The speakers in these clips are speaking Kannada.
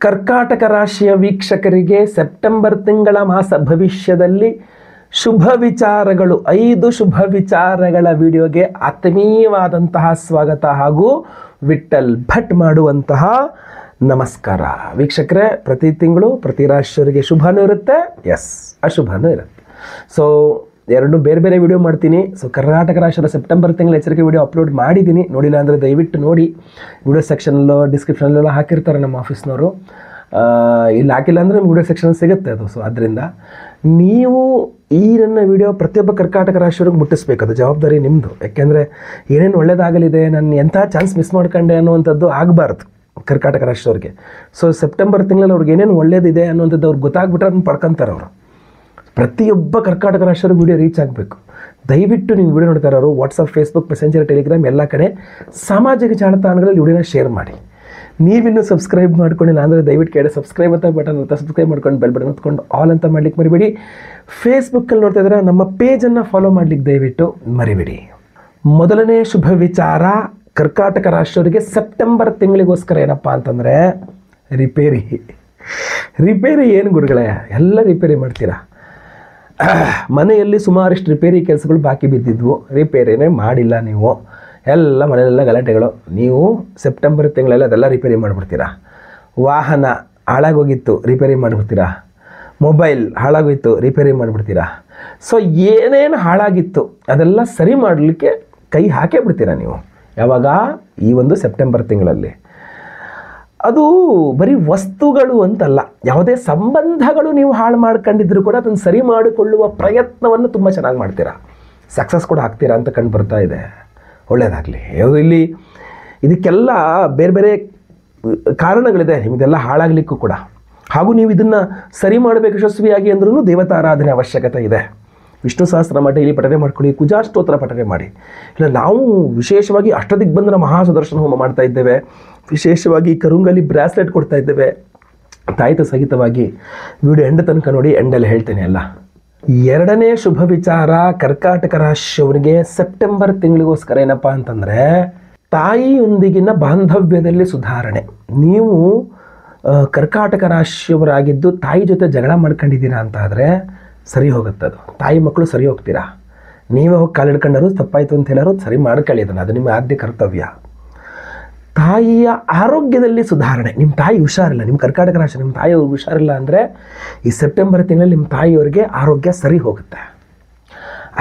ಕರ್ಕಾಟಕ ರಾಶಿಯ ವೀಕ್ಷಕರಿಗೆ ಸೆಪ್ಟೆಂಬರ್ ತಿಂಗಳ ಮಾಸ ಭವಿಷ್ಯದಲ್ಲಿ ಶುಭ ವಿಚಾರಗಳು 5 ಶುಭ ವಿಚಾರಗಳ ವಿಡಿಯೋಗೆ ಆತ್ಮೀಯವಾದಂತಹ ಸ್ವಾಗತ ಹಾಗೂ ವಿಠಲ್ ಭಟ್ ಮಾಡುವಂತಹ ನಮಸ್ಕಾರ. ವೀಕ್ಷಕರೇ, ಪ್ರತಿ ತಿಂಗಳು ಪ್ರತಿ ರಾಶಿಯವರಿಗೆ ಶುಭನೂ ಇರುತ್ತೆ, ಅಶುಭನೂ ಇರುತ್ತೆ. ಸೊ ಎರಡು ಬೇರೆ ಬೇರೆ ವಿಡಿಯೋ ಮಾಡ್ತೀನಿ. ಸೊ ಕರ್ನಾಟಕ ರಾಶಿಯ ಸೆಪ್ಟೆಂಬರ್ ತಿಂಗಳ ಎಚ್ಚರಿಕೆ ವಿಡಿಯೋ ಅಪ್ಲೋಡ್ ಮಾಡಿದ್ದೀನಿ. ನೋಡಿಲ್ಲ ಅಂದರೆ ದಯವಿಟ್ಟು ನೋಡಿ. ವಿಡಿಯೋ ಸೆಕ್ಷನಲ್ಲೋ ಡಿಸ್ಕ್ರಿಪ್ಷನಲ್ಲೆಲ್ಲ ಹಾಕಿರ್ತಾರೆ ನಮ್ಮ ಆಫೀಸ್ನವರು. ಇಲ್ಲಿ ಹಾಕಿಲ್ಲ ಅಂದರೆ ನಿಮ್ಮ ವಿಡಿಯೋ ಸೆಕ್ಷನ್ ಸಿಗುತ್ತೆ ಅದು. ಸೊ ಆದ್ದರಿಂದ ನೀವು ಈ ನನ್ನ ವಿಡಿಯೋ ಪ್ರತಿಯೊಬ್ಬ ಕರ್ನಾಟಕ ರಾಶಿಯವ್ರಿಗೆ ಮುಟ್ಟಿಸ್ಬೇಕು. ಅದು ಜವಾಬ್ದಾರಿ ನಿಮ್ಮದು. ಯಾಕೆಂದರೆ ಏನೇನು ಒಳ್ಳೇದಾಗಲಿದೆ, ನಾನು ಎಂಥ ಚಾನ್ಸ್ ಮಿಸ್ ಮಾಡ್ಕೊಂಡೆ ಅನ್ನುವಂಥದ್ದು ಆಗಬಾರ್ದು ಕರ್ನಾಟಕ ರಾಶಿಯವ್ರಿಗೆ. ಸೊ ಸೆಪ್ಟೆಂಬರ್ ತಿಂಗಳಲ್ಲಿ ಅವ್ರಿಗೆ ಏನೇನು ಒಳ್ಳೇದಿದೆ ಅನ್ನುವಂಥದ್ದು ಅವ್ರಿಗೆ ಗೊತ್ತಾಗ್ಬಿಟ್ರೆ ಅದನ್ನು ಪಡ್ಕೊತಾರೆ ಅವರು. ಪ್ರತಿಯೊಬ್ಬ ಕರ್ನಾಟಕ ರಾಶಿಯವ್ರಿಗೆ ವಿಡಿಯೋ ರೀಚ್ ಆಗಬೇಕು. ದಯವಿಟ್ಟು ನೀವು ವಿಡಿಯೋ ನೋಡ್ತಾ ಇರೋರು ವಾಟ್ಸಪ್, ಫೇಸ್ಬುಕ್, ಮೆಸೆಂಜರ್, ಟೆಲಿಗ್ರಾಮ್ ಎಲ್ಲ ಕಡೆ ಸಾಮಾಜಿಕ ಜಾಲತಾಣಗಳಲ್ಲಿ ವಿಡಿಯೋನ ಶೇರ್ ಮಾಡಿ. ನೀವಿನ್ನೂ ಸಬ್ಸ್ಕ್ರೈಬ್ ಮಾಡ್ಕೊಂಡಿಲ್ಲ ಅಂದರೆ ದಯವಿಟ್ಟು ಕೆಳಗೆ ಸಬ್ಸ್ಕ್ರೈಬ್ ಅಂತ ಬಟನ್ ಅಂತ ಸಬ್ಸ್ಕ್ರೈಬ್ ಮಾಡ್ಕೊಂಡು ಬೆಲ್ ಬಟನ್ ಹೊತ್ಕೊಂಡು ಆಲ್ ಅಂತ ಮಾಡ್ಲಿಕ್ಕೆ ಮರಿಬೇಡಿ. ಫೇಸ್ಬುಕ್ಕಲ್ಲಿ ನೋಡ್ತಾ ಇದ್ರೆ ನಮ್ಮ ಪೇಜನ್ನು ಫಾಲೋ ಮಾಡ್ಲಿಕ್ಕೆ ದಯವಿಟ್ಟು ಮರಿಬೇಡಿ. ಮೊದಲನೇ ಶುಭ ವಿಚಾರ ಕರ್ನಾಟಕ ರಾಶಿಯವರಿಗೆ ಸೆಪ್ಟೆಂಬರ್ ತಿಂಗಳಿಗೋಸ್ಕರ ಏನಪ್ಪ ಅಂತಂದರೆ ರಿಪೇರಿ ಏನು ಗುರುಗಳೇ, ಎಲ್ಲ ರಿಪೇರಿ ಮಾಡ್ತೀರಾ. ಮನೆಯಲ್ಲಿ ಸುಮಾರಷ್ಟು ರಿಪೇರಿ ಕೆಲಸಗಳು ಬಾಕಿ ಬಿದ್ದಿದ್ವು, ರಿಪೇರಿನೇ ಮಾಡಿಲ್ಲ ನೀವು. ಎಲ್ಲ ಮನೆಯಲ್ಲೆಲ್ಲ ಗಲಾಟೆಗಳು. ನೀವು ಸೆಪ್ಟೆಂಬರ್ ತಿಂಗಳಲ್ಲಿ ಅದೆಲ್ಲ ರಿಪೇರಿ ಮಾಡಿಬಿಡ್ತೀರಾ. ವಾಹನ ಹಾಳಾಗೋಗಿತ್ತು, ರಿಪೇರಿ ಮಾಡಿಬಿಡ್ತೀರಾ. ಮೊಬೈಲ್ ಹಾಳಾಗೋಗಿತ್ತು, ರಿಪೇರಿ ಮಾಡಿಬಿಡ್ತೀರಾ. ಸೊ ಏನೇನು ಹಾಳಾಗಿತ್ತು ಅದೆಲ್ಲ ಸರಿ ಮಾಡಲಿಕ್ಕೆ ಕೈ ಹಾಕೇ ಬಿಡ್ತೀರಾ ನೀವು. ಯಾವಾಗ? ಈ ಒಂದು ಸೆಪ್ಟೆಂಬರ್ ತಿಂಗಳಲ್ಲಿ. ಅದು ಬರೀ ವಸ್ತುಗಳು ಅಂತಲ್ಲ, ಯಾವುದೇ ಸಂಬಂಧಗಳು ನೀವು ಹಾಳು ಮಾಡ್ಕೊಂಡಿದ್ರು ಕೂಡ ಅದನ್ನು ಸರಿ ಮಾಡಿಕೊಳ್ಳುವ ಪ್ರಯತ್ನವನ್ನು ತುಂಬ ಚೆನ್ನಾಗಿ ಮಾಡ್ತೀರಾ. ಸಕ್ಸಸ್ ಕೂಡ ಆಗ್ತೀರಾ ಅಂತ ಕಂಡು ಬರ್ತಾ ಇದೆ. ಒಳ್ಳೆಯದಾಗಲಿ. ಇಲ್ಲಿ ಇದಕ್ಕೆಲ್ಲ ಬೇರೆ ಬೇರೆ ಕಾರಣಗಳಿದೆ ನಿಮ್ಮದೆಲ್ಲ ಹಾಳಾಗಲಿಕ್ಕೂ ಕೂಡ. ಹಾಗೂ ನೀವು ಇದನ್ನು ಸರಿ ಮಾಡಬೇಕು ಯಶಸ್ವಿಯಾಗಿ ಅಂದ್ರೂ ದೇವತಾರಾಧನೆ ಅವಶ್ಯಕತೆ ಇದೆ. ವಿಷ್ಣು ಸಹಸ್ರನಾಮ ಡೈಲಿ ಪಠನೆ ಮಾಡ್ಕೊಳ್ಳಿ, ಕುಜಾಷ್ಟೋತ್ರ ಪಠನೆ ಮಾಡಿ. ಇಲ್ಲ, ನಾವು ವಿಶೇಷವಾಗಿ ಅಷ್ಟದಿಗ್ಬಂಧನ ಮಹಾಸುದರ್ಶನ ಹೋಮ ಮಾಡ್ತಾ ಇದ್ದೇವೆ. ವಿಶೇಷವಾಗಿ ಕರುಂಗಲಿ ಬ್ರಾಸ್ಲೆಟ್ ಕೊಡ್ತಾ ಇದ್ದೇವೆ. ತಾಯಿತ ಸಹಿತವಾಗಿ ವಿಡಿಯೋ ಎಂಡ್ ತನಕ ನೋಡಿ, ಎಂಡಲ್ಲಿ ಹೇಳ್ತೇನೆ ಎಲ್ಲ. ಎರಡನೇ ಶುಭ ವಿಚಾರ ಕರ್ನಾಟಕ ರಾಶಿಯವರಿಗೆ ಸೆಪ್ಟೆಂಬರ್ ತಿಂಗಳಿಗೋಸ್ಕರ ಏನಪ್ಪ ಅಂತಂದರೆ ತಾಯಿಯೊಂದಿಗಿನ ಬಾಂಧವ್ಯದಲ್ಲಿ ಸುಧಾರಣೆ. ನೀವು ಕರ್ನಾಟಕ ರಾಶಿಯವರಾಗಿದ್ದು ತಾಯಿ ಜೊತೆ ಜಗಳ ಮಾಡ್ಕೊಂಡಿದ್ದೀರಾ ಅಂತ ಆದರೆ ಸರಿ ಹೋಗುತ್ತೆ. ಅದು ತಾಯಿ ಮಕ್ಕಳು ಸರಿ ಹೋಗ್ತೀರಾ. ನೀವೇ ಹೋಗಿ ಕಾಲಿಡ್ಕೊಂಡರು ತಪ್ಪಾಯಿತು ಅಂತ ಹೇಳೋರು ಸರಿ ಮಾಡ್ಕೊಳ್ಳಿ ಅದನ್ನು. ಅದು ನಿಮ್ಮ ಆದ್ಯ ಕರ್ತವ್ಯ. ತಾಯಿಯ ಆರೋಗ್ಯದಲ್ಲಿ ಸುಧಾರಣೆ. ನಿಮ್ಮ ತಾಯಿ ಹುಷಾರಿಲ್ಲ, ನಿಮ್ಮ ಕರ್ನಾಟಕ ರಾಶಿ ನಿಮ್ಮ ತಾಯಿ ಹುಷಾರಿಲ್ಲ ಅಂದರೆ ಈ ಸೆಪ್ಟೆಂಬರ್ ತಿಂಗಳಲ್ಲಿ ನಿಮ್ಮ ತಾಯಿಯವರಿಗೆ ಆರೋಗ್ಯ ಸರಿ ಹೋಗುತ್ತೆ.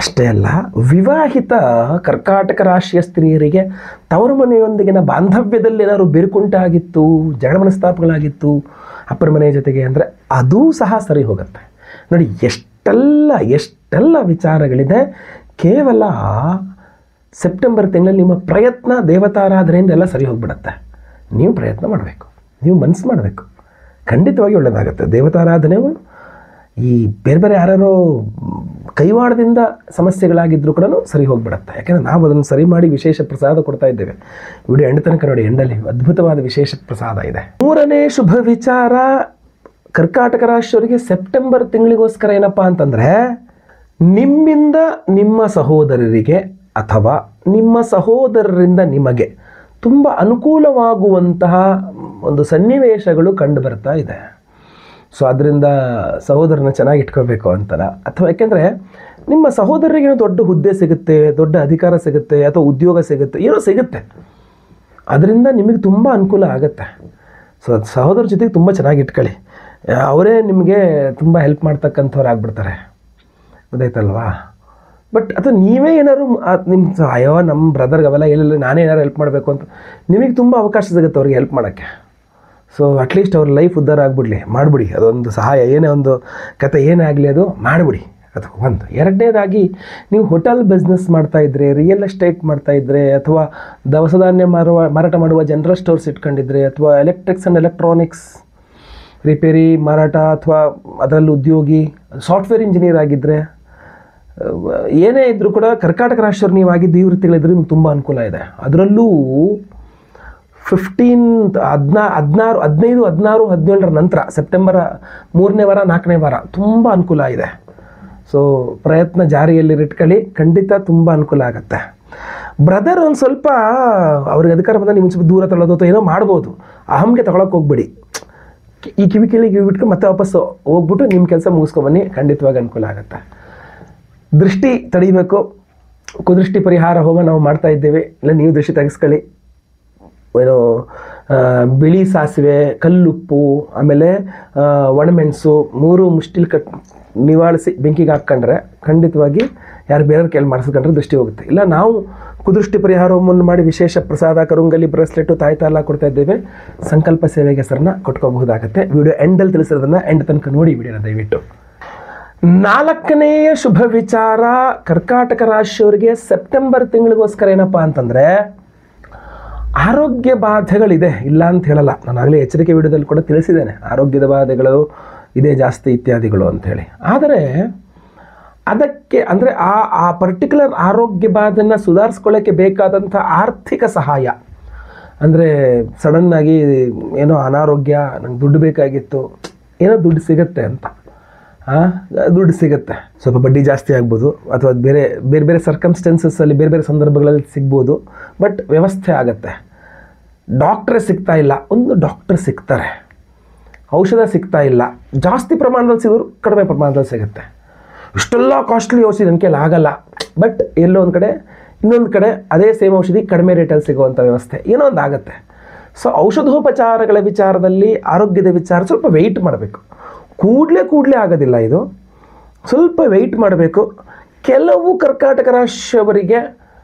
ಅಷ್ಟೇ ಅಲ್ಲ, ವಿವಾಹಿತ ಕರ್ನಾಟಕ ರಾಶಿಯ ಸ್ತ್ರೀಯರಿಗೆ ತವರು ಮನೆಯೊಂದಿಗಿನ ಬಾಂಧವ್ಯದಲ್ಲಿ ಏನಾದ್ರು ಬಿರುಕುಂಟಾಗಿತ್ತು, ಜಗಳ ಮನಸ್ತಾಪಗಳಾಗಿತ್ತು ಅಪ್ಪರ ಮನೆಯ ಜೊತೆಗೆ ಅಂದರೆ ಅದೂ ಸಹ ಸರಿ ಹೋಗುತ್ತೆ. ನೋಡಿ, ಎಷ್ಟೆಲ್ಲ ವಿಚಾರಗಳಿದೆ. ಕೇವಲ ಸೆಪ್ಟೆಂಬರ್ ತಿಂಗಳಲ್ಲಿ ನಿಮ್ಮ ಪ್ರಯತ್ನ ದೇವತಾರಾಧನೆಯಿಂದ ಎಲ್ಲ ಸರಿ ಹೋಗಿಬಿಡತ್ತೆ. ನೀವು ಪ್ರಯತ್ನ ಮಾಡಬೇಕು, ನೀವು ಮನಸ್ಸು ಮಾಡಬೇಕು, ಖಂಡಿತವಾಗಿ ಒಳ್ಳೆಯದಾಗುತ್ತೆ. ದೇವತಾರಾಧನೆಯು ಈ ಬೇರೆ ಬೇರೆ ಯಾರ್ಯಾರೋ ಕೈವಾಡದಿಂದ ಸಮಸ್ಯೆಗಳಾಗಿದ್ದರೂ ಕೂಡ ಸರಿ ಹೋಗಿಬಿಡತ್ತೆ. ಯಾಕೆಂದರೆ ನಾವು ಅದನ್ನು ಸರಿ ಮಾಡಿ ವಿಶೇಷ ಪ್ರಸಾದ ಕೊಡ್ತಾ ಇದ್ದೇವೆ. ವಿಡಿಯೋ ಎಂಡ್ ತನಕ ನೋಡಿ, ಎಂಡಲ್ಲಿ ಅದ್ಭುತವಾದ ವಿಶೇಷ ಪ್ರಸಾದ ಇದೆ. ಮೂರನೇ ಶುಭ ವಿಚಾರ ಕರ್ನಾಟಕ ರಾಶಿಯವರಿಗೆ ಸೆಪ್ಟೆಂಬರ್ ತಿಂಗಳಿಗೋಸ್ಕರ ಏನಪ್ಪ ಅಂತಂದರೆ ನಿಮ್ಮಿಂದ ನಿಮ್ಮ ಸಹೋದರರಿಗೆ ಅಥವಾ ನಿಮ್ಮ ಸಹೋದರರಿಂದ ನಿಮಗೆ ತುಂಬ ಅನುಕೂಲವಾಗುವಂತಹ ಒಂದು ಸನ್ನಿವೇಶಗಳು ಕಂಡು ಬರ್ತಾ ಇದೆ. ಸೊ ಅದರಿಂದ ಸಹೋದರನ ಚೆನ್ನಾಗಿ ಇಟ್ಕೋಬೇಕು ಅಂತಲ್ಲ, ಅಥವಾ ಯಾಕೆಂದರೆ ನಿಮ್ಮ ಸಹೋದರರಿಗೇನೋ ದೊಡ್ಡ ಹುದ್ದೆ ಸಿಗುತ್ತೆ, ದೊಡ್ಡ ಅಧಿಕಾರ ಸಿಗುತ್ತೆ, ಅಥವಾ ಉದ್ಯೋಗ ಸಿಗುತ್ತೆ, ಏನೋ ಸಿಗುತ್ತೆ. ಅದರಿಂದ ನಿಮಗೆ ತುಂಬ ಅನುಕೂಲ ಆಗುತ್ತೆ. ಸೊ ಸಹೋದರ ಜೊತೆಗೆ ತುಂಬ ಚೆನ್ನಾಗಿ ಇಟ್ಕೊಳ್ಳಿ. ಅವರೇ ನಿಮಗೆ ತುಂಬ ಹೆಲ್ಪ್ ಮಾಡ್ತಕ್ಕಂಥವ್ರು ಆಗ್ಬಿಡ್ತಾರೆ, ಗೊತ್ತಾಯ್ತಲ್ವಾ? ಬಟ್ ಅಥವಾ ನೀವೇ ಏನಾದ್ರು ನಿಮ್ಮ ಅಯ್ಯೋ ನಮ್ಮ ಬ್ರದರ್ಗೆ ಅವೆಲ್ಲ ಹೇಳಿಲ್ಲ, ನಾನೇ ಏನಾರು ಹೆಲ್ಪ್ ಮಾಡಬೇಕು ಅಂತ ನಿಮಗೆ ತುಂಬ ಅವಕಾಶ ಸಿಗುತ್ತೆ ಅವ್ರಿಗೆ ಹೆಲ್ಪ್ ಮಾಡೋಕ್ಕೆ. ಸೊ ಅಟ್ಲೀಸ್ಟ್ ಅವ್ರ ಲೈಫ್ ಉದ್ಧಾರ ಮಾಡಿಬಿಡಿ. ಅದೊಂದು ಸಹಾಯ, ಏನೇ ಒಂದು ಕತೆ ಏನೇ ಆಗಲಿ ಅದು ಮಾಡಿಬಿಡಿ. ಅದು ಒಂದು. ಎರಡನೇದಾಗಿ ನೀವು ಹೋಟೆಲ್ ಬಿಸ್ನೆಸ್ ಮಾಡ್ತಾಯಿದ್ರೆ, ರಿಯಲ್ ಎಸ್ಟೇಟ್ ಮಾಡ್ತಾಯಿದ್ರೆ, ಅಥವಾ ದವಸ ಧಾನ್ಯ ಮಾರಾಟ ಮಾಡುವ ಜನರಲ್ ಸ್ಟೋರ್ಸ್ ಇಟ್ಕೊಂಡಿದ್ರೆ, ಅಥವಾ ಎಲೆಕ್ಟ್ರಿಕ್ಸ್ ಆ್ಯಂಡ್ ಎಲೆಕ್ಟ್ರಾನಿಕ್ಸ್ ರಿಪೇರಿ ಮಾರಾಟ, ಅಥವಾ ಅದರಲ್ಲಿ ಉದ್ಯೋಗಿ, ಸಾಫ್ಟ್ವೇರ್ ಇಂಜಿನಿಯರ್ ಆಗಿದ್ದರೆ, ಏನೇ ಇದ್ದರೂ ಕೂಡ ಕರ್ನಾಟಕ ರಾಶಿಯವ್ರು ನೀವು ಆಗಿದ್ದು ಈ ವೃತ್ತಿಗಳಿದ್ರೆ ನಿಮ್ಗೆ ತುಂಬ ಅನುಕೂಲ ಇದೆ. ಅದರಲ್ಲೂ 15, 16, 17ರ ನಂತರ ಸೆಪ್ಟೆಂಬರ್ 3ನೇ ವಾರ 4ನೇ ವಾರ ತುಂಬ ಅನುಕೂಲ ಇದೆ. ಸೊ ಪ್ರಯತ್ನ ಜಾರಿಯಲ್ಲಿ ಇಟ್ಕೊಳ್ಳಿ, ಖಂಡಿತ ತುಂಬ ಅನುಕೂಲ ಆಗುತ್ತೆ. ಬ್ರದರ್ ಒಂದು ಸ್ವಲ್ಪ ಅವ್ರಿಗೆ ಅಧಿಕಾರ ಬಂದ ನೀವು ಸ್ವಲ್ಪ ದೂರ ತಳ್ಳೋದು ಅಥವಾ ಏನೋ ಮಾಡ್ಬೋದು. ಅಹಂಗೆ ತಗೊಳಕ್ಕೆ ಹೋಗ್ಬೇಡಿ. ಈ ಕಿವಿ ಬಿಟ್ಕೊಂಡು ಮತ್ತೆ ವಾಪಸ್ ಹೋಗ್ಬಿಟ್ಟು ನಿಮ್ಮ ಕೆಲಸ ಮುಗಿಸ್ಕೊಬನ್ನಿ, ಖಂಡಿತವಾಗಿ ಅನುಕೂಲ ಆಗುತ್ತೆ. ದೃಷ್ಟಿ ತಡಿಬೇಕು, ಕುದೃಷ್ಟಿ ಪರಿಹಾರ ಹೋಮ ನಾವು ಮಾಡ್ತಾ ಇದ್ದೇವೆ. ಇಲ್ಲ ನೀವು ದೃಷ್ಟಿ ತೆಗೆಸ್ಕೊಳ್ಳಿ. ಏನು ಬಿಳಿ ಸಾಸಿವೆ, ಕಲ್ಲುಪ್ಪು, ಆಮೇಲೆ ಒಣಮೆಣಸು 3 ಮುಷ್ಟಿಲ್ ನಿವಾಳಿಸಿ ಬೆಂಕಿಗೆ ಹಾಕ್ಕೊಂಡ್ರೆ ಖಂಡಿತವಾಗಿ ಯಾರು ಬೇರೆಯವ್ರ ಕೈಲಿ ಮಾಡಿಸ್ಕೊಂಡ್ರೆ ದೃಷ್ಟಿ ಹೋಗುತ್ತೆ. ಇಲ್ಲ ನಾವು ಕುದೃಷ್ಟಿ ಪರಿಹಾರ ಹೋಮವನ್ನು ಮಾಡಿ ವಿಶೇಷ ಪ್ರಸಾದ, ಕರುಂಗಲಿ, ಬ್ರೇಸ್ಲೆಟು, ತಾಯ್ತ ಎಲ್ಲ ಕೊಡ್ತಾ ಇದ್ದೇವೆ. ಸಂಕಲ್ಪ ಸೇವೆಗೆ ಹೆಸರನ್ನ ಕೊಟ್ಕೋಬಹುದಾಗುತ್ತೆ. ವಿಡಿಯೋ ಎಂಡಲ್ಲಿ ತಿಳಿಸಿರೋದನ್ನು ಎಂಡ್ ತನಕ ನೋಡಿ ವಿಡಿಯೋನ ದಯವಿಟ್ಟು. 4ನೆಯ ಶುಭ ವಿಚಾರ ಕರ್ಕಾಟಕ ರಾಶಿಯವರಿಗೆ ಸೆಪ್ಟೆಂಬರ್ ತಿಂಗಳಿಗೋಸ್ಕರ ಏನಪ್ಪ ಅಂತಂದರೆ, ಆರೋಗ್ಯ ಬಾಧೆಗಳಿದೆ, ಇಲ್ಲ ಅಂತ ಹೇಳಲ್ಲ. ನಾನು ಆಗಲೇ ಎಚ್ಚರಿಕೆ ವಿಡಿಯೋದಲ್ಲಿ ಕೂಡ ತಿಳಿಸಿದ್ದೇನೆ, ಆರೋಗ್ಯದ ಬಾಧೆಗಳು ಇದೇ ಜಾಸ್ತಿ ಇತ್ಯಾದಿಗಳು ಅಂಥೇಳಿ. ಆದರೆ ಅದಕ್ಕೆ ಅಂದರೆ ಆ ಪರ್ಟಿಕ್ಯುಲರ್ ಆರೋಗ್ಯ ಬಾಧೆಯನ್ನು ಸುಧಾರಿಸ್ಕೊಳ್ಳೋಕ್ಕೆ ಬೇಕಾದಂಥ ಆರ್ಥಿಕ ಸಹಾಯ, ಅಂದರೆ ಸಡನ್ನಾಗಿ ಏನೋ ಅನಾರೋಗ್ಯ, ನಂಗೆ ದುಡ್ಡು ಬೇಕಾಗಿತ್ತು, ಏನೋ ದುಡ್ಡು ಸಿಗುತ್ತೆ ಅಂತ, ದುಡ್ಡು ಸಿಗುತ್ತೆ, ಸ್ವಲ್ಪ ಬಡ್ಡಿ ಜಾಸ್ತಿ ಆಗ್ಬೋದು, ಅಥವಾ ಬೇರೆ ಬೇರೆ ಬೇರೆ ಸರ್ಕಮ್ಸ್ಟೆನ್ಸಸ್ಸಲ್ಲಿ ಬೇರೆ ಬೇರೆ ಸಂದರ್ಭಗಳಲ್ಲಿ ಸಿಗ್ಬೋದು, ಬಟ್ ವ್ಯವಸ್ಥೆ ಆಗುತ್ತೆ. ಡಾಕ್ಟ್ರೇ ಸಿಗ್ತಾ ಇಲ್ಲ, ಒಂದು ಡಾಕ್ಟ್ರ್ ಸಿಗ್ತಾರೆ. ಔಷಧ ಸಿಗ್ತಾ ಇಲ್ಲ, ಜಾಸ್ತಿ ಪ್ರಮಾಣದಲ್ಲಿ ಸಿಗೋರು ಕಡಿಮೆ ಪ್ರಮಾಣದಲ್ಲಿ ಸಿಗುತ್ತೆ. ಇಷ್ಟೆಲ್ಲ ಕಾಸ್ಟ್ಲಿ ಔಷಧಿ ನನ್ನ ಕೈಲಿ ಆಗಲ್ಲ, ಬಟ್ ಎಲ್ಲೋ ಒಂದು ಕಡೆ ಇನ್ನೊಂದು ಕಡೆ ಅದೇ ಸೇಮ್ ಔಷಧಿ ಕಡಿಮೆ ರೇಟಲ್ಲಿ ಸಿಗುವಂಥ ವ್ಯವಸ್ಥೆ ಏನೋ ಒಂದು ಆಗುತ್ತೆ. ಸೊ ಔಷಧೋಪಚಾರಗಳ ವಿಚಾರದಲ್ಲಿ, ಆರೋಗ್ಯದ ವಿಚಾರ ಸ್ವಲ್ಪ ವೆಯ್ಟ್ ಮಾಡಬೇಕು. ಕೂಡಲೇ ಆಗೋದಿಲ್ಲ ಇದು, ಸ್ವಲ್ಪ ವೆಯ್ಟ್ ಮಾಡಬೇಕು. ಕೆಲವು ಕರ್ಕಾಟಕ ರಾಶಿಯವರಿಗೆ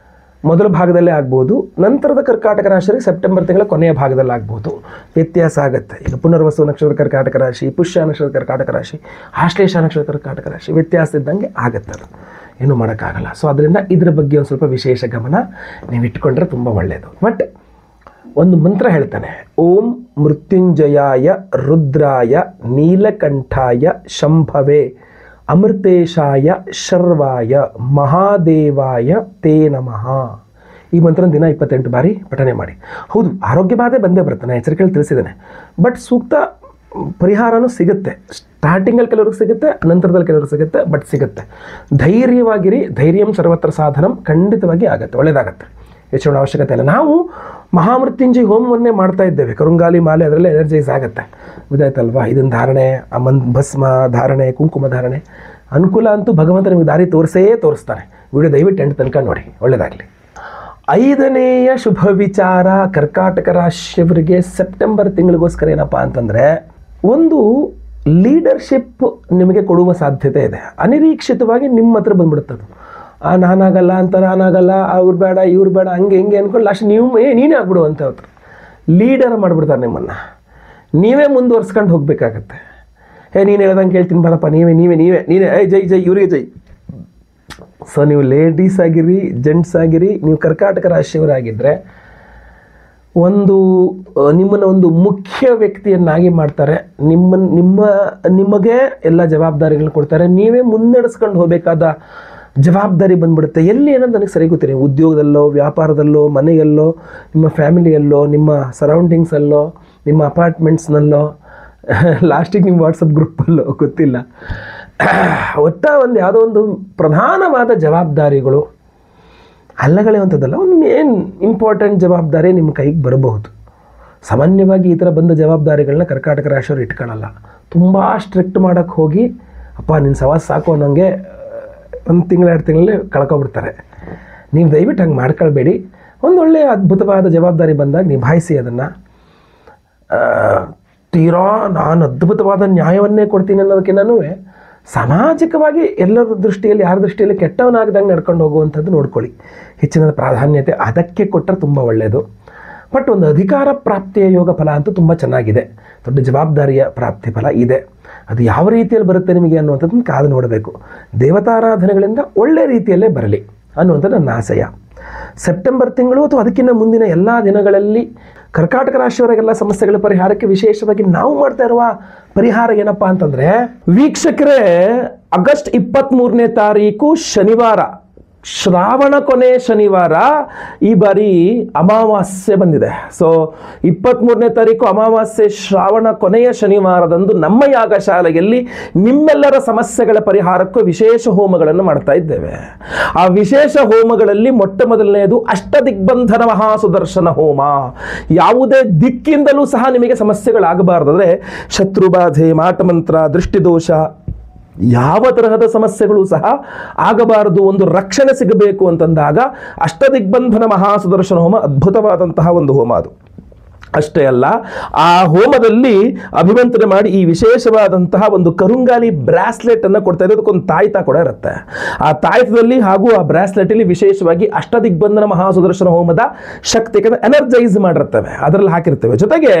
ಮೊದಲ ಭಾಗದಲ್ಲೇ ಆಗ್ಬೋದು, ನಂತರದ ಕರ್ಕಾಟಕ ರಾಶಿಯವರಿಗೆ ಸೆಪ್ಟೆಂಬರ್ ತಿಂಗಳ ಕೊನೆಯ ಭಾಗದಲ್ಲಿ ಆಗ್ಬೋದು, ವ್ಯತ್ಯಾಸ ಆಗುತ್ತೆ. ಈಗ ಪುನರ್ವಸು ನಕ್ಷತ್ರ ಕರ್ಕಾಟಕ ರಾಶಿ, ಪುಷ್ಯ ನಕ್ಷತ್ರ ಕರ್ಕಾಟಕ ರಾಶಿ, ಆಶ್ಲೇಷ ನಕ್ಷತ್ರ ಕರ್ಕಾಟಕ ರಾಶಿ, ವ್ಯತ್ಯಾಸ ಇದ್ದಂಗೆ ಆಗುತ್ತೆ, ಅದು ಏನೂ ಮಾಡೋಕ್ಕಾಗಲ್ಲ. ಸೊ ಅದರಿಂದ ಇದರ ಬಗ್ಗೆ ಒಂದು ಸ್ವಲ್ಪ ವಿಶೇಷ ಗಮನ ನೀವು ಇಟ್ಕೊಂಡ್ರೆ ತುಂಬ ಒಳ್ಳೆಯದು. ಬಟ್ ಒಂದು ಮಂತ್ರ ಹೇಳ್ತಾನೆ, ಓಂ ಮೃತ್ಯುಂಜಯಾಯ ರುದ್ರಾಯ ನೀಲಕಂಠಾಯ ಶಂಭವೇ ಅಮೃತೇಶಾಯ ಶರ್ವಾಯ ಮಹಾದೇವಾಯ ತೇ ನಮಃ. ಈ ಮಂತ್ರನ ದಿನ 28 ಬಾರಿ ಪಠನೆ ಮಾಡಿ. ಹೌದು, ಆರೋಗ್ಯ ಬಾಧೆ ಬಂದೇ ಬರುತ್ತೆ, ನಾನು ಎಚ್ಚರಿಕೆಯಲ್ಲಿ ತಿಳಿಸಿದ್ದೇನೆ. ಬಟ್ ಸೂಕ್ತ ಪರಿಹಾರನೂ ಸಿಗುತ್ತೆ. ಸ್ಟಾರ್ಟಿಂಗಲ್ಲಿ ಕೆಲವ್ರಿಗೆ ಸಿಗುತ್ತೆ, ನಂತರದಲ್ಲಿ ಕೆಲವ್ರಿಗೆ ಸಿಗುತ್ತೆ, ಬಟ್ ಸಿಗುತ್ತೆ. ಧೈರ್ಯವಾಗಿರಿ, ಧೈರ್ಯಂ ಸರ್ವತ್ರ ಸಾಧನಂ, ಖಂಡಿತವಾಗಿ ಆಗುತ್ತೆ, ಒಳ್ಳೆಯದಾಗತ್ತೆ, ಯೋಚನೆ ಅವಶ್ಯಕತೆ ಇಲ್ಲ. ನಾವು ಮಹಾಮೃತ್ಯುಂಜಯ ಹೋಮವನ್ನೇ ಮಾಡ್ತಾ ಇದ್ದೇವೆ, ಕರುಂಗಾಲಿ ಮಾಲೆ, ಅದರಲ್ಲೇ ಎನರ್ಜೈಸ್ ಆಗುತ್ತೆ, ಗೊತ್ತಾಯ್ತಲ್ವಾ? ಇದನ್ನು ಧಾರಣೆ, ಭಸ್ಮ ಧಾರಣೆ, ಕುಂಕುಮ ಧಾರಣೆ, ಅನುಕೂಲ ಅಂತೂ ಭಗವಂತ ನಿಮಗೆ ದಾರಿ ತೋರಿಸ್ತಾನೆ. ವಿಡಿಯೋ ದಯವಿಟ್ಟು ಎಂಟು ತನಕ ನೋಡಿ, ಒಳ್ಳೆಯದಾಗಲಿ. 5ನೆಯ ಶುಭ ವಿಚಾರ ಕರ್ಕಾಟಕ ರಾಶಿಯವರಿಗೆ ಸೆಪ್ಟೆಂಬರ್ ತಿಂಗಳಿಗೋಸ್ಕರ ಏನಪ್ಪ ಅಂತಂದರೆ, ಒಂದು ಲೀಡರ್ಶಿಪ್ ನಿಮಗೆ ಕೊಡುವ ಸಾಧ್ಯತೆ ಇದೆ. ಅನಿರೀಕ್ಷಿತವಾಗಿ ನಿಮ್ಮ ಹತ್ರ ಬಂದ್ಬಿಡುತ್ತದು. ನಾನಾಗಲ್ಲ ಅಂತ, ನಾನಾಗಲ್ಲ, ಅವ್ರು ಬೇಡ ಇವ್ರು ಬೇಡ, ಹಂಗೆ ಅಂದ್ಕೊಂಡು ಲಾಸ್ಟ್ ನೀನೇ ಆಗ್ಬಿಡು ಅಂತ ಹೇಳ್ತಾರೆ. ಲೀಡರ್ ಮಾಡಿಬಿಡ್ತಾರೆ ನಿಮ್ಮನ್ನು. ನೀವೇ ಮುಂದುವರ್ಸ್ಕೊಂಡು ಹೋಗಬೇಕಾಗತ್ತೆ. ನೀನು ಹೇಳ್ದಂಗೆ ಕೇಳ್ತೀನಿ ಬಾರಪ್ಪ, ನೀವೇ ಜೈ ಇವ್ರಿಗೆ ಜೈ. ಸೊ ನೀವು ಲೇಡೀಸ್ ಆಗಿರಿ, ಜೆಂಟ್ಸ್ ಆಗಿರಿ, ನೀವು ಕರ್ಕಾಟಕ ರಾಶಿಯವರಾಗಿದ್ದರೆ ನಿಮ್ಮನ್ನು ಒಂದು ಮುಖ್ಯ ವ್ಯಕ್ತಿಯನ್ನಾಗಿ ಮಾಡ್ತಾರೆ. ನಿಮಗೆ ಎಲ್ಲ ಜವಾಬ್ದಾರಿಗಳನ್ನ ಕೊಡ್ತಾರೆ. ನೀವೇ ಮುನ್ನಡೆಸ್ಕೊಂಡು ಹೋಗಬೇಕಾದ ಜವಾಬ್ದಾರಿ ಬಂದ್ಬಿಡುತ್ತೆ. ಎಲ್ಲಿ ಏನಂತ ನನಗೆ ಸರಿ ಗೊತ್ತಿರಿ, ಉದ್ಯೋಗದಲ್ಲೋ, ವ್ಯಾಪಾರದಲ್ಲೋ, ಮನೆಯಲ್ಲೋ, ನಿಮ್ಮ ಫ್ಯಾಮಿಲಿಯಲ್ಲೋ, ನಿಮ್ಮ ಸರೌಂಡಿಂಗ್ಸಲ್ಲೋ, ನಿಮ್ಮ ಅಪಾರ್ಟ್ಮೆಂಟ್ಸ್ನಲ್ಲೋ, ಲಾಸ್ಟಿಗೆ ನಿಮ್ಮ ವಾಟ್ಸಪ್ ಗ್ರೂಪಲ್ಲೋ, ಗೊತ್ತಿಲ್ಲ. ಯಾವುದೋ ಒಂದು ಪ್ರಧಾನವಾದ ಜವಾಬ್ದಾರಿಗಳು ಅಲ್ಲಗಳೆಯುವಂಥದ್ದಲ್ಲ, ಒಂದು ಮೇನ್ ಇಂಪಾರ್ಟೆಂಟ್ ಜವಾಬ್ದಾರಿ ನಿಮ್ಮ ಕೈಗೆ ಬರಬಹುದು. ಸಾಮಾನ್ಯವಾಗಿ ಈ ಥರ ಬಂದ ಜವಾಬ್ದಾರಿಗಳನ್ನ ಕರ್ಕಾಟಕ ರಾಶಿಯವರು ಇಟ್ಕೊಳ್ಳಲ್ಲ. ತುಂಬ ಸ್ಟ್ರಿಕ್ಟ್ ಮಾಡೋಕ್ಕೆ ಹೋಗಿ, ಅಪ್ಪ ನಿನ್ನ ಸವಾಸ ಸಾಕು ಅನ್ನೋಂಗೆ 1 ತಿಂಗಳು 2 ತಿಂಗಳಲ್ಲಿ ಕಳ್ಕೊಬಿಡ್ತಾರೆ. ನೀವು ದಯವಿಟ್ಟು ಹಂಗೆ ಮಾಡ್ಕೊಳ್ಬೇಡಿ. ಒಂದು ಒಳ್ಳೆಯ ಅದ್ಭುತವಾದ ಜವಾಬ್ದಾರಿ ಬಂದಾಗ ನಿಭಾಯಿಸಿ ಅದನ್ನು. ತೀರಾ ನಾನು ಅದ್ಭುತವಾದ ನ್ಯಾಯವನ್ನೇ ಕೊಡ್ತೀನಿ ಅನ್ನೋದಕ್ಕಿಂತನೂ ಸಾಮಾಜಿಕವಾಗಿ ಎಲ್ಲರ ದೃಷ್ಟಿಯಲ್ಲಿ, ಯಾರ ದೃಷ್ಟಿಯಲ್ಲಿ ಕೆಟ್ಟವನಾಗದಂಗೆ ನಡ್ಕೊಂಡು ಹೋಗುವಂಥದ್ದು ನೋಡ್ಕೊಳ್ಳಿ. ಹೆಚ್ಚಿನ ಪ್ರಾಧಾನ್ಯತೆ ಅದಕ್ಕೆ ಕೊಟ್ಟರೆ ತುಂಬ ಒಳ್ಳೆಯದು. ಬಟ್ ಒಂದು ಅಧಿಕಾರ ಪ್ರಾಪ್ತಿಯ ಯೋಗ ಫಲ ಅಂತೂ ತುಂಬ ಚೆನ್ನಾಗಿದೆ. ದೊಡ್ಡ ಜವಾಬ್ದಾರಿಯ ಪ್ರಾಪ್ತಿ ಫಲ ಇದೆ. ಅದು ಯಾವ ರೀತಿಯಲ್ಲಿ ಬರುತ್ತೆ ನಿಮಗೆ ಅನ್ನುವಂಥದ್ದನ್ನು ಕಾದು ನೋಡಬೇಕು. ದೇವತಾರಾಧನೆಗಳಿಂದ ಒಳ್ಳೆ ರೀತಿಯಲ್ಲೇ ಬರಲಿ ಅನ್ನುವಂಥದ್ದು ನನ್ನ ಆಶಯ. ಸೆಪ್ಟೆಂಬರ್ ತಿಂಗಳು ಅಥವಾ ಅದಕ್ಕಿಂತ ಮುಂದಿನ ಎಲ್ಲ ದಿನಗಳಲ್ಲಿ ಕರ್ಕಾಟಕ ರಾಶಿಯವರಿಗೆಲ್ಲ ಸಮಸ್ಯೆಗಳ ಪರಿಹಾರಕ್ಕೆ ವಿಶೇಷವಾಗಿ ನಾವು ಮಾಡ್ತಾ ಇರುವ ಪರಿಹಾರ ಏನಪ್ಪ ಅಂತಂದರೆ, ವೀಕ್ಷಕರೇ, ಆಗಸ್ಟ್ 23ನೇ ತಾರೀಕು ಶನಿವಾರ ಶ್ರಾವಣ ಕೊನೆ ಶನಿವಾರ ಈ ಬಾರಿ ಅಮಾವಾಸ್ಯೆ ಬಂದಿದೆ. ಸೊ 23ನೇ ತಾರೀಕು ಅಮಾವಾಸ್ಯೆ, ಶ್ರಾವಣ ಕೊನೆಯ ಶನಿವಾರದಂದು ನಮ್ಮ ಯಾಗಶಾಲೆಯಲ್ಲಿ ನಿಮ್ಮೆಲ್ಲರ ಸಮಸ್ಯೆಗಳ ಪರಿಹಾರಕ್ಕೂ ವಿಶೇಷ ಹೋಮಗಳನ್ನು ಮಾಡ್ತಾ ಇದ್ದೇವೆ. ಆ ವಿಶೇಷ ಹೋಮಗಳಲ್ಲಿ ಮೊಟ್ಟ ಮೊದಲನೆಯದು ಅಷ್ಟದಿಗ್ಬಂಧನ ಮಹಾಸುದರ್ಶನ ಹೋಮ. ಯಾವುದೇ ದಿಕ್ಕಿಂದಲೂ ಸಹ ನಿಮಗೆ ಸಮಸ್ಯೆಗಳಾಗಬಾರ್ದಾದ್ರೆ, ಶತ್ರುಬಾಧೆ, ಮಾಟಮಂತ್ರ, ದೃಷ್ಟಿದೋಷ, ಯಾವ ತರಹದ ಸಮಸ್ಯೆಗಳು ಸಹ ಆಗಬಾರದು, ಒಂದು ರಕ್ಷಣೆ ಸಿಗಬೇಕು ಅಂತಂದಾಗ ಅಷ್ಟದಿಗ್ಬಂಧನ ಮಹಾಸುದರ್ಶನ ಹೋಮ ಅದ್ಭುತವಾದಂತಹ ಒಂದು ಹೋಮ ಅದು. ಅಷ್ಟೇ ಅಲ್ಲ, ಆ ಹೋಮದಲ್ಲಿ ಅಭಿಮಂತ್ರಣೆ ಮಾಡಿ ಈ ವಿಶೇಷವಾದಂತಹ ಒಂದು ಕರುಂಗಾಲಿ ಬ್ರಾಸ್ಲೆಟ್ ಅನ್ನು ಕೊಡ್ತಾ ಇದ್ದಾರೆ. ಅದಕ್ಕೊಂದು ತಾಯ್ತ ಕೂಡ ಇರುತ್ತೆ. ಆ ತಾಯ್ತದಲ್ಲಿ ಹಾಗೂ ಆ ಬ್ರಾಸ್ಲೆಟ್ ಅಲ್ಲಿ ವಿಶೇಷವಾಗಿ ಅಷ್ಟದಿಗ್ಬಂಧನ ಮಹಾಸುದರ್ಶನ ಹೋಮದ ಶಕ್ತಿ ಎನರ್ಜೈಸ್ ಮಾಡಿರ್ತವೆ, ಅದರಲ್ಲಿ ಹಾಕಿರ್ತೇವೆ. ಜೊತೆಗೆ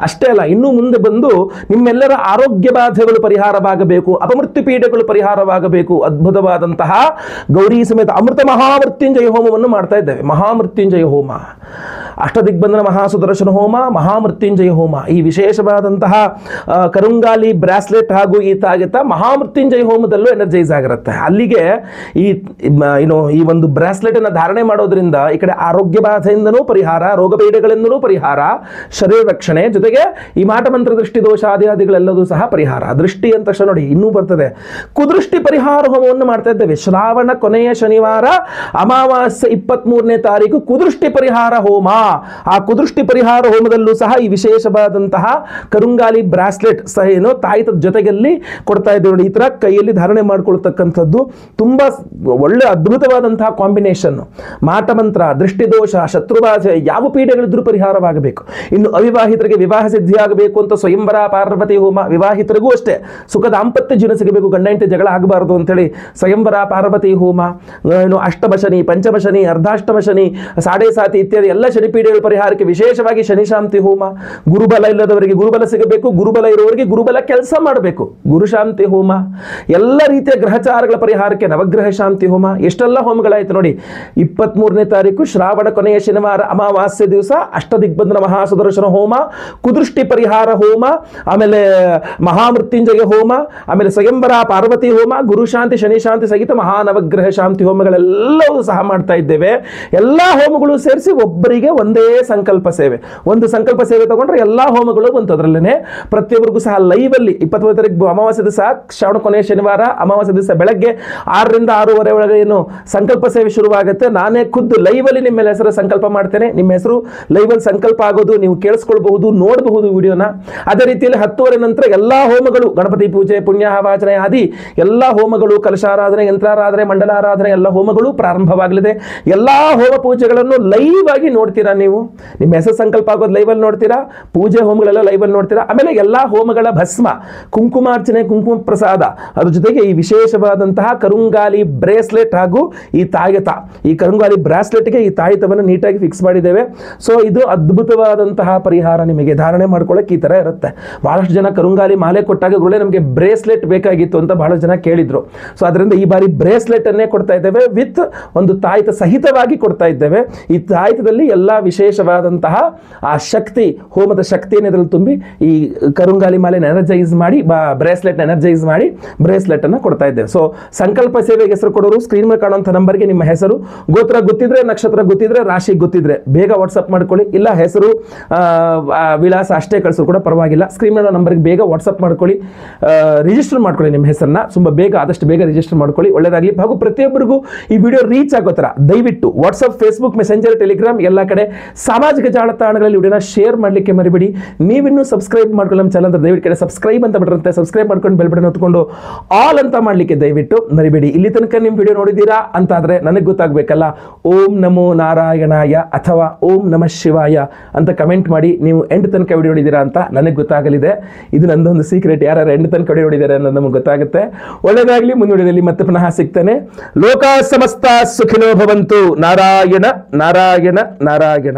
ಅಷ್ಟೇ ಅಲ್ಲ, ಇನ್ನು ಮುಂದೆ ಬಂದು ನಿಮ್ಮೆಲ್ಲರ ಆರೋಗ್ಯ ಬಾಧೆಗಳು ಪರಿಹಾರವಾಗಬೇಕು, ಅಪಮೃತ್ಯು ಪೀಡೆಗಳು ಪರಿಹಾರವಾಗಬೇಕು, ಅದ್ಭುತವಾದಂತಹ ಗೌರಿ ಸಮೇತ ಅಮೃತ ಮಹಾಮೃತ್ಯುಂಜಯ ಹೋಮವನ್ನು ಮಾಡ್ತಾ ಇದ್ದೇವೆ. ಮಹಾಮೃತ್ಯುಂಜಯ ಹೋಮ, ಅಷ್ಟದಿಗ್ಬಂಧನ ಮಹಾಸುದರ್ಶನ ಹೋಮ, ಮಹಾಮೃತ್ಯುಂಜಯ ಹೋಮ, ಈ ವಿಶೇಷವಾದಂತಹ ಕರುಂಗಾಲಿ ಬ್ರಾಸ್ಲೆಟ್ ಹಾಗೂ ಈ ತಾಗಿತ ಮಹಾಮೃತ್ಯುಂಜಯ ಹೋಮದಲ್ಲೂ ಎನರ್ಜೈಸ್ ಆಗಿರುತ್ತೆ. ಅಲ್ಲಿಗೆ ಈ ಒಂದು ಬ್ರಾಸ್ಲೆಟ್ ಅನ್ನು ಧಾರಣೆ ಮಾಡೋದ್ರಿಂದ ಈ ಕಡೆ ಆರೋಗ್ಯ ಬಾಧೆಯಿಂದನೂ ಪರಿಹಾರ, ರೋಗ ಪೀಡೆಗಳಿಂದನೂ ಪರಿಹಾರ, ಶರೀರ ರಕ್ಷಣೆ, ಜೊತೆಗೆ ಈ ಮಾಟಮಂತ್ರ, ದೃಷ್ಟಿ ದೋಷ ಆದಿಗಳೆಲ್ಲದೂ ಸಹ ಪರಿಹಾರ. ದೃಷ್ಟಿ ಅಂತ ತಕ್ಷಣ ನೋಡಿ ಇನ್ನೂ ಬರ್ತದೆ, ಕುದೃಷ್ಟಿ ಪರಿಹಾರ ಹೋಮವನ್ನು ಮಾಡ್ತಾ ಇದ್ದೇವೆ. ಶ್ರಾವಣ ಕೊನೆಯ ಶನಿವಾರ ಅಮಾವಾಸ್ಯೆ 23ನೇ ತಾರೀಕು ಕುದೃಷ್ಟಿ ಪರಿಹಾರ ಹೋಮ. ಆ ಕುದೃಷ್ಟಿ ಪರಿಹಾರ ಹೋಮದಲ್ಲೂ ಸಹ ಈ ವಿಶೇಷವಾದಂತಹ ಕರುಂಗಾಲಿ ಬ್ರಾಸ್ಲೆಟ್ ಸಹ ಏನು ತಾಯಿತದ ಜೊತೆಗಲ್ಲಿ ಕೊಡ್ತಾ ಇದ್ದೇವೆ ನೋಡಿ. ಈ ತರ ಕೈಯಲ್ಲಿ ಧಾರಣೆ ಮಾಡ್ಕೊಳ್ತಕ್ಕಂಥದ್ದು ತುಂಬಾ ಒಳ್ಳೆ ಅದ್ಭುತವಾದಂತಹ ಕಾಂಬಿನೇಷನ್. ಮಾಟಮಂತ್ರ, ದೃಷ್ಟಿದೋಷ, ಶತ್ರುಬಾಧೆ, ಯಾವ ಪೀಡೆಗಳಿದ್ರೂ ಪರಿಹಾರವಾಗಬೇಕು. ಇನ್ನು ಅವಿವಾಹಿತರಿಗೆ ವಿವಾಹ ಸಿದ್ಧಿ ಆಗಬೇಕು ಅಂತ ಸ್ವಯಂವರ ಪಾರ್ವತಿ ಹೋಮ, ವಿವಾಹಿತರಿಗೂ ಅಷ್ಟೇ ಸುಖ ದಾಂಪತ್ಯ ಜೀವನ ಸಿಗಬೇಕು, ಗಂಡ ಹೆಂಡತಿ ಜಗಳ ಆಗಬಾರದು ಅಂತೇಳಿ ಸ್ವಯಂವರ ಪಾರ್ವತಿ ಹೋಮ. ಇನ್ನು ಅಷ್ಟಮ ಶನಿ, ಪಂಚಮ ಶನಿ, ಅರ್ಧಾಷ್ಟಮ ಶನಿ, ಸಾಡೆ ಸಾತಿ ಇತ್ಯಾದಿ ಎಲ್ಲ ಶನಿಪೀಡೆಗಳ ಪರಿಹಾರಕ್ಕೆ ವಿಶೇಷವಾಗಿ ಶನಿ ಶಾಂತಿ ಹೋಮ. ಗುರುಬಲ ಇಲ್ಲದವರಿಗೆ ಗುರುಬಲ ಸಿಗಬೇಕು, ಗುರುಬಲ ಇರುವವರಿಗೆ ಗುರುಬಲ ಕೆಲಸ ಮಾಡಬೇಕು, ಗುರುಶಾಂತಿ ಹೋಮ. ಎಲ್ಲ ರೀತಿಯ ಗ್ರಹಚಾರಗಳ ಪರಿಹಾರಕ್ಕೆ ನವಗ್ರಹ ಶಾಂತಿ ಹೋಮ. ಎಷ್ಟೆಲ್ಲ ಹೋಮಗಳಾಯ್ತು ನೋಡಿ. 23ನೇ ತಾರೀಕು ಶ್ರಾವಣ ಕೊನೆಯ ಶನಿವಾರ ಅಮಾವಾಸ್ಯೆ ದಿವಸ ಅಷ್ಟದಿಗ್ಬಂಧನ ಮಹಾಸುದರ್ಶನ ಹೋಮ, ಕುದೃಷ್ಟಿ ಪರಿಹಾರ ಹೋಮ, ಆಮೇಲೆ ಮಹಾಮೃತ್ಯುಂಜಯ ಹೋಮ, ಆಮೇಲೆ ಸ್ವಯಂವರ ಪಾರ್ವತಿ ಹೋಮ, ಗುರುಶಾಂತಿ, ಶನಿ ಶಾಂತಿ ಸಹಿತ ಮಹಾನವಗ್ರಹ ಶಾಂತಿ ಹೋಮಗಳೆಲ್ಲವೂ ಸಹ ಮಾಡ್ತಾ ಇದ್ದೇವೆ. ಎಲ್ಲಾ ಹೋಮಗಳು ಸೇರಿಸಿ ಒಬ್ಬರಿಗೆ ಒಂದೇ ಸಂಕಲ್ಪ ಸೇವೆ. ಒಂದು ಸಂಕಲ್ಪ ಸೇವೆ ತಗೊಂಡ್ರೆ ಎಲ್ಲಾ ಹೋಮಗಳು ಬಂತು ಅದರಲ್ಲೇನೆ. ಪ್ರತಿಯೊಬ್ಬರಿಗೂ ಸಹ ಲೈವ್ ಅಲ್ಲಿ 23ನೇ ತಾರೀಕು ಅಮಾವಾಸ್ಯೆ ದಿವಸ ಶ್ರಾವಣ ಕೊನೆಯ ಶನಿವಾರ ಅಮಾವಾಸ್ಯೆ ದಿವಸ ಬೆಳಗ್ಗೆ 6ರಿಂದ 6:30 ಒಳಗೆ ಏನು ಸಂಕಲ್ಪ ಸೇವೆ ಶುರುವಾಗುತ್ತೆ. ನಾನೇ ಖುದ್ದು ಲೈವ್ ಅಲ್ಲಿ ನಿಮ್ಮ ಹೆಸರು ಸಂಕಲ್ಪ ಮಾಡ್ತೇನೆ. ನಿಮ್ಮ ಹೆಸರು ಲೈವ್ ಅಲ್ಲಿ ಸಂಕಲ್ಪ ಆಗೋದು ನೀವು ಕೇಳಿಸ್ಕೊಳ್ಬಹುದು, ನೋಡಬಹುದು ವಿಡಿಯೋನ. ಅದೇ ರೀತಿಯಲ್ಲಿ 10:30 ನಂತರ ಎಲ್ಲಾ ಹೋಮಗಳು, ಗಣಪತಿ ಪೂಜೆ, ಪುಣ್ಯಾಹವಾಚನೆ ಆದಿ ಎಲ್ಲಾ ಹೋಮಗಳು, ಕಲಶಾರಾಧನೆ, ಯಂತ್ರಾರಾಧನೆ, ಮಂಡಲಾರಾಧನೆ ಎಲ್ಲ ಹೋಮಗಳು ಪ್ರಾರಂಭವಾಗಲಿದೆ. ಎಲ್ಲಾ ಹೋಮ ಪೂಜೆಗಳನ್ನು ಲೈವ್ ಆಗಿ ನೋಡ್ತೀರಾ ನೀವು. ನಿಮ್ಮ ಹೆಸರು ಸಂಕಲ್ಪ ಆಗೋದು ಲೈವ್ ಅಲ್ಲಿ ನೋಡ್ತೀರಾ, ಪೂಜೆ ಹೋಮಗಳೆಲ್ಲ ಲೈವ್ ಅಲ್ಲಿ ನೋಡ್ತೀರಾ. ಆಮೇಲೆ ಎಲ್ಲಾ ಹೋಮಗಳ ಭಸ್ಮ, ಕುಂಕುಮಾರ್ಚನೆ, ಕುಂಕುಮ ಪ್ರಸಾದ, ಅದ್ರ ಜೊತೆಗೆ ಈ ವಿಶೇಷವಾದಂತಹ ಕರುಂಗಾಲಿ ಬ್ರೇಸ್ಲೆಟ್ ಹಾಗೂ ಈ ತಾಯಿತ, ಈ ಕರುಂಗಾಲಿ ಬ್ರಾಸ್ಲೆಟ್ಗೆ ಈ ತಾಯಿತವನ್ನು ನೀಟಾಗಿ ಫಿಕ್ಸ್ ಮಾಡಿದ್ದೇವೆ. ಸೊ ಇದು ಅದ್ಭುತವಾದಂತಹ ಪರಿಹಾರ. ನಿಮಗೆ ಧಾರಣೆ ಮಾಡ್ಕೊಳ್ಳೋಕೆ ಈ ತರ ಇರುತ್ತೆ. ಬಹಳಷ್ಟು ಜನ ಕರುಂಗಾಲಿ ಮಾಲೆ ಕೊಟ್ಟಾಗ ನಮಗೆ ಬ್ರೇಸ್ಲೆಟ್ ಬೇಕಾಗಿತ್ತು ಅಂತ ಬಹಳಷ್ಟು ಜನ ಕೇಳಿದ್ರು. ಸೊ ಅದರಿಂದ ಈ ಬಾರಿ ಬ್ರೇಸ್ಲೆಟ್ ಅನ್ನೇ ಕೊಡ್ತಾ ಇದ್ದೇವೆ, ವಿತ್ ಒಂದು ತಾಯಿತ ಸಹಿತವಾಗಿ ಕೊಡ್ತಾ ಇದ್ದೇವೆ. ಈ ತಾಯಿತದಲ್ಲಿ ಎಲ್ಲಾ ವಿಶೇಷವಾದಂತಹ ಆ ಶಕ್ತಿ, ಹೋಮದ ಶಕ್ತಿಯನ್ನು ಇದರಲ್ಲಿ ತುಂಬಿ ಈ ಕರುಂಗಾಲಿ ಮಾಲೆ ಎನರ್ಜೈಸ್ ಮಾಡಿ, ಬ್ರೇಸ್ಲೆಟ್ ಎನರ್ಜೈಸ್ ಮಾಡಿ ಬ್ರೇಸ್ಲೆಟ್ ಅನ್ನು ಕೊಡ್ತಾ ಇದ್ದೇವೆ. ಸೊ ಸಂಕಲ್ಪ ಸೇವೆಗೆ ಹೆಸರು ಕೊಡೋರು ಸ್ಕ್ರೀನ್ ಮೇಲೆ ಕಾಣುವಂಥ ನಂಬರ್ಗೆ ನಿಮ್ಮ ಹೆಸರು, ಗೋತ್ರ ಗೊತ್ತಿದ್ರೆ, ನಕ್ಷತ್ರ ಗೊತ್ತಿದ್ರೆ, ರಾಶಿ ಗೊತ್ತಿದ್ರೆ ಬೇಗ ವಾಟ್ಸಪ್ ಮಾಡ್ಕೊಳ್ಳಿ. ಇಲ್ಲ ಹೆಸರು, ವಿಳಾಸ ಅಷ್ಟೇ ಕಳಿಸೋ ಕೂಡ ಪರವಾಗಿಲ್ಲ. ಸ್ಕ್ರೀನ್ ಮೇಲೆ ನಂಬರ್ಗೆ ಬೇಗ ವಾಟ್ಸಪ್ ಮಾಡ್ಕೊಳ್ಳಿ, ರಿಜಿಸ್ಟರ್ ಮಾಡ್ಕೊಳ್ಳಿ ನಿಮ್ಮ ಹೆಸರನ್ನ. ತುಂಬ ಬೇಗ, ಆದಷ್ಟು ಬೇಗ ರಿಜಿಸ್ಟರ್ ಮಾಡ್ಕೊಳ್ಳಿ, ಒಳ್ಳೆಯದಾಗಲಿ. ಹಾಗೂ ಪ್ರತಿಯೊಬ್ಬರಿಗೂ ಈ ವಿಡಿಯೋ ರೀಚ್ ಆಗೋ ಥರ ದಯವಿಟ್ಟು ವಾಟ್ಸಪ್, ಫೇಸ್ಬುಕ್, ಮೆಸೆಂಜರ್, ಟೆಲಿಗ್ರಾಮ್ ಎಲ್ಲ ಕಡೆ ಸಾಮಾಜಿಕ ಜಾಲತಾಣಗಳಲ್ಲಿ ವಿಡಿಯೋನ ಶೇರ್ ಮಾಡಲಿಕ್ಕೆ ಮರಿಬೇಡಿ. ನೀವಿನ್ನೂ ಸಬ್ಸ್ಕ್ರೈಬ್ ಮಾಡ್ಕೊಳ್ಳಿ ನಮ್ಮ ಚಾನಲ್, ದಯವಿಟ್ಟು ಕಡೆ ಸಬ್ಸ್ಕ್ರೈಬ್ ಅಂತ ಬಿಟ್ಟಿರುತ್ತೆ, ಸಬ್ಸ್ಕ್ರೈಬ್ ಮಾಡ್ಕೊಂಡು ಬೆಲ್ ಬಟನ್ ಹೊತ್ಕೊಂಡು ಆಲ್ ಅಂತ ಮಾಡಲಿಕ್ಕೆ ದಯವಿಟ್ಟು ಮರಿಬೇಡಿ. ಇಲ್ಲಿ ತನಕ ನಿಮ್ಮ ವಿಡಿಯೋ ನೋಡಿದ್ದೀರಾ ಅಂತಾದರೆ ನನಗೆ ಗೊತ್ತಾಗಬೇಕಲ್ಲ. ಓಂ ನಮೋ ನಾರಾಯಣಾಯ ಅಥವಾ ಓಂ ನಮಃ ಶಿವಾಯ ಅಂತ ಕಮೆಂಟ್ ಮಾಡಿ ನೀವು ಎಂಡ್ ತನಕ ವಿಡಿಯೋ ನೋಡಿದ್ದೀರಾ ಅಂತ ನನಗೆ ಗೊತ್ತಾಗಲಿದೆ. ಇದು ನಂದೊಂದು ಸೀಕ್ರೆಟ್, ಯಾರು ಎಂಡ್ ತನಕ ವಿಡಿಯೋ ನೋಡಿದ್ದಾರೆ ಅನ್ನೋದು ನಮಗೆ ಗೊತ್ತಾಗುತ್ತೆ. ಒಳ್ಳೆಯದಾಗಲಿ. ಮುಂದಿನ ವಿಡಿಯೋದಲ್ಲಿ ಮತ್ತೆ ಪುನಃ ಸಿಗ್ತೇನೆ. ಲೋಕ ಸಮಸ್ತ ಸುಖಿನೋ ಭವಂತು. ನಾರಾಯಣ ನಾರಾಯಣ ನಾರಾಯಣ.